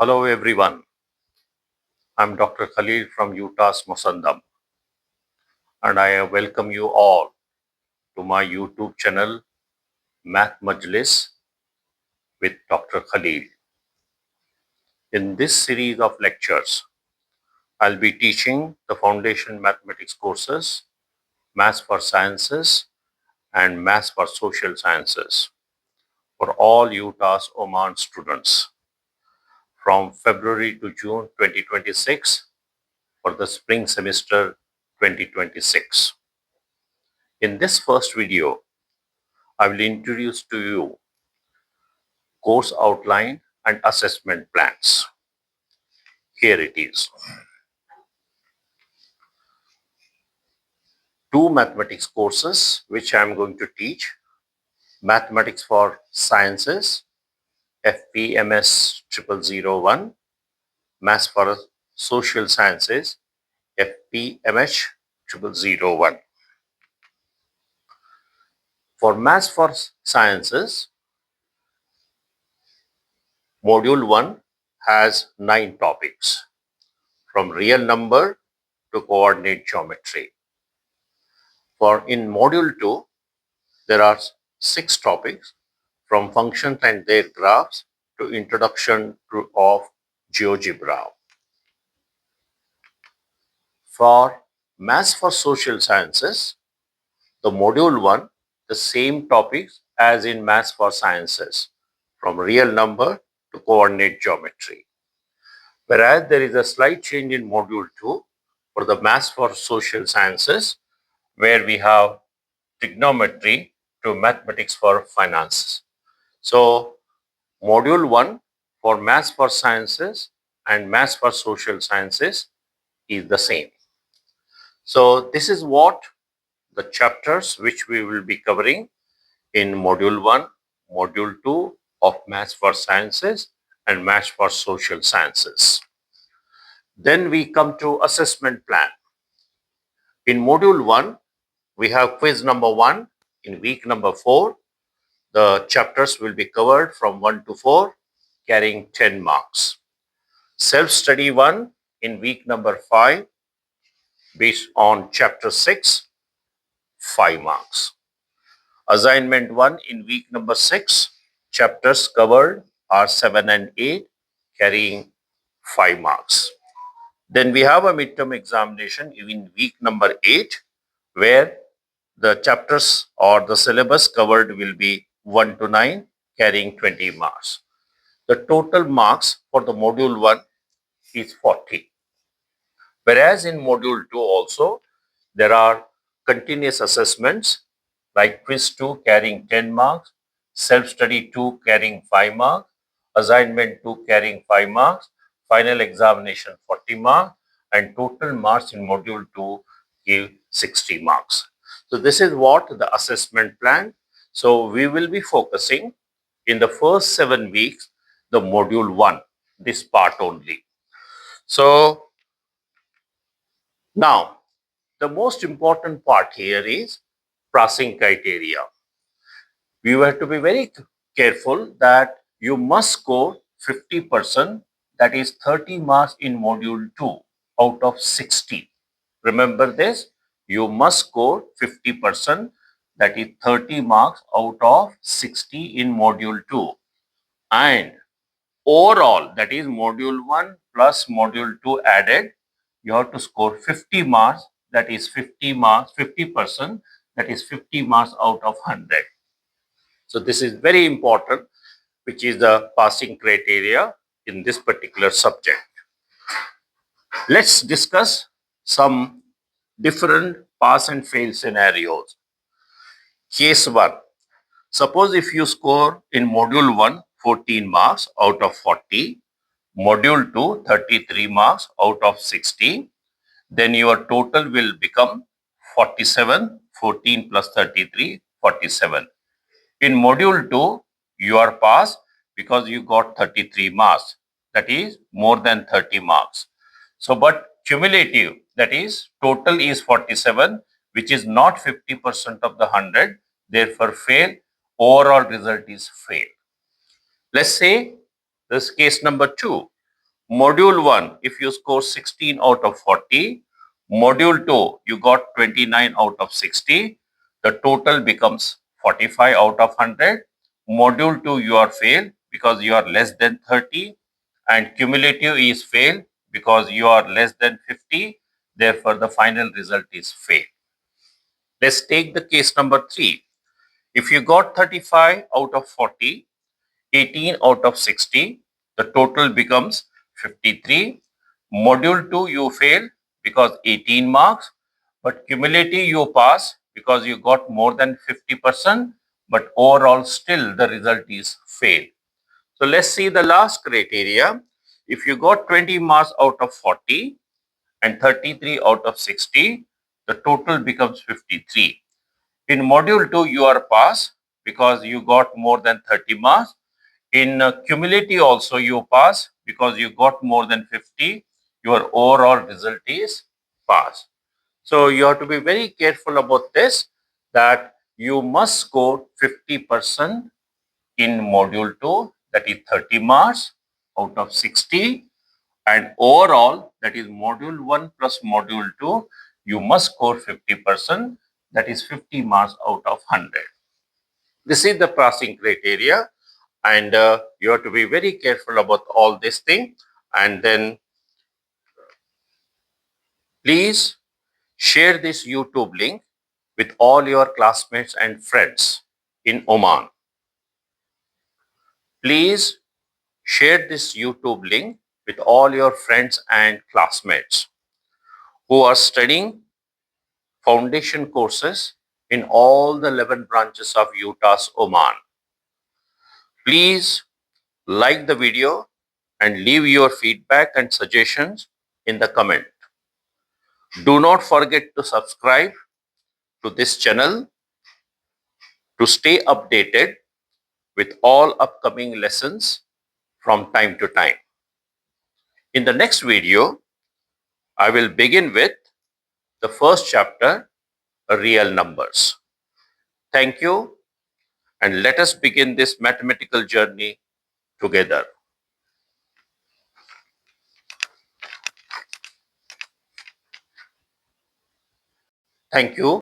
Hello everyone, I'm Dr. Khalil from UTAS Musandam and I welcome you all to my YouTube channel Math Majlis with Dr. Khalil. In this series of lectures, I'll be teaching the foundation mathematics courses, Maths for Sciences and Maths for Social Sciences for all UTAS Oman students from February to June 2026 for the spring semester 2026. In this first video, I will introduce to you course outline and assessment plans. Here it is. Two mathematics courses which I am going to teach. Mathematics for Sciences, FPMS 0001. Maths for Social Sciences, FPMH 0001. For Maths for Sciences, Module 1 has 9 topics, from real number to coordinate geometry. For in Module 2, there are 6 topics, from functions and their graphs to introduction of GeoGebra. For Maths for Social Sciences, the Module 1, the same topics as in Maths for Sciences, from real number to coordinate geometry. Whereas there is a slight change in Module 2 for the Maths for Social Sciences, where we have trigonometry to mathematics for finance. So, Module 1 for Maths for Sciences and Maths for Social Sciences is the same. So, this is what the chapters which we will be covering in Module 1, Module 2 of Maths for Sciences and Maths for Social Sciences. Then we come to assessment plan. In Module 1, we have quiz number 1 in week number 4. The chapters will be covered from 1 to 4, carrying 10 marks. Self-study 1 in week number 5, based on chapter 6, 5 marks. Assignment 1 in week number 6, chapters covered are 7 and 8, carrying 5 marks. Then we have a midterm examination in week number 8, where the chapters or the syllabus covered will be 1 to 9, carrying 20 marks. The total marks for the Module 1 is 40. Whereas in Module 2 also, there are continuous assessments like quiz 2 carrying 10 marks, self-study 2 carrying 5 marks, assignment 2 carrying 5 marks, final examination 40 marks, and total marks in Module 2 give 60 marks. So this is what the assessment plan. So we will be focusing in the first 7 weeks, the Module 1, this part only. So now, the most important part here is passing criteria. You have to be very careful that you must score 50%, that is 30 marks in Module 2 out of 60. Remember this, you must score 50%, that is 30 marks out of 60 in Module 2. And overall, that is Module 1 plus Module 2 added, you have to score 50 marks, that is 50 marks, 50%, that is 50 marks out of 100. So this is very important, which is the passing criteria in this particular subject. Let's discuss some different pass and fail scenarios. Case 1. Suppose if you score in Module 1 14 marks out of 40, Module 2 33 marks out of 60, then your total will become 47, 14 plus 33, 47. In Module 2, you are passed because you got 33 marks, that is more than 30 marks. So, but cumulative, that is total is 47, which is not 50% of the 100, therefore fail, overall result is fail. Let's say this case number 2. Module 1, if you score 16 out of 40, Module 2, you got 29 out of 60, the total becomes 45 out of 100. Module 2, you are failed because you are less than 30, and cumulative is failed because you are less than 50. Therefore, the final result is fail. Let's take the case number 3. If you got 35 out of 40, 18 out of 60, the total becomes 53. Module 2 you fail because 18 marks, but cumulative you pass because you got more than 50%, but overall still the result is fail. So let's see the last criteria. If you got 20 marks out of 40 and 33 out of 60, the total becomes 53. In module 2 you are pass because you got more than 30 marks. In cumulative also you pass because you got more than 50. Your overall result is pass. So you have to be very careful about this, that you must score 50% in module 2, that is 30 marks out of 60, and overall, that is module 1 plus module 2, you must score 50%, that is 50 marks out of 100. This is the passing criteria, and you have to be very careful about all this thing. And then please share this YouTube link with all your classmates and friends in Oman. Please share this YouTube link with all your friends and classmates who are studying foundation courses in all the 11 branches of UTAS Oman. Please like the video and leave your feedback and suggestions in the comment. Do not forget to subscribe to this channel to stay updated with all upcoming lessons from time to time. In the next video, I will begin with the first chapter, real numbers. Thank you, and let us begin this mathematical journey together. Thank you.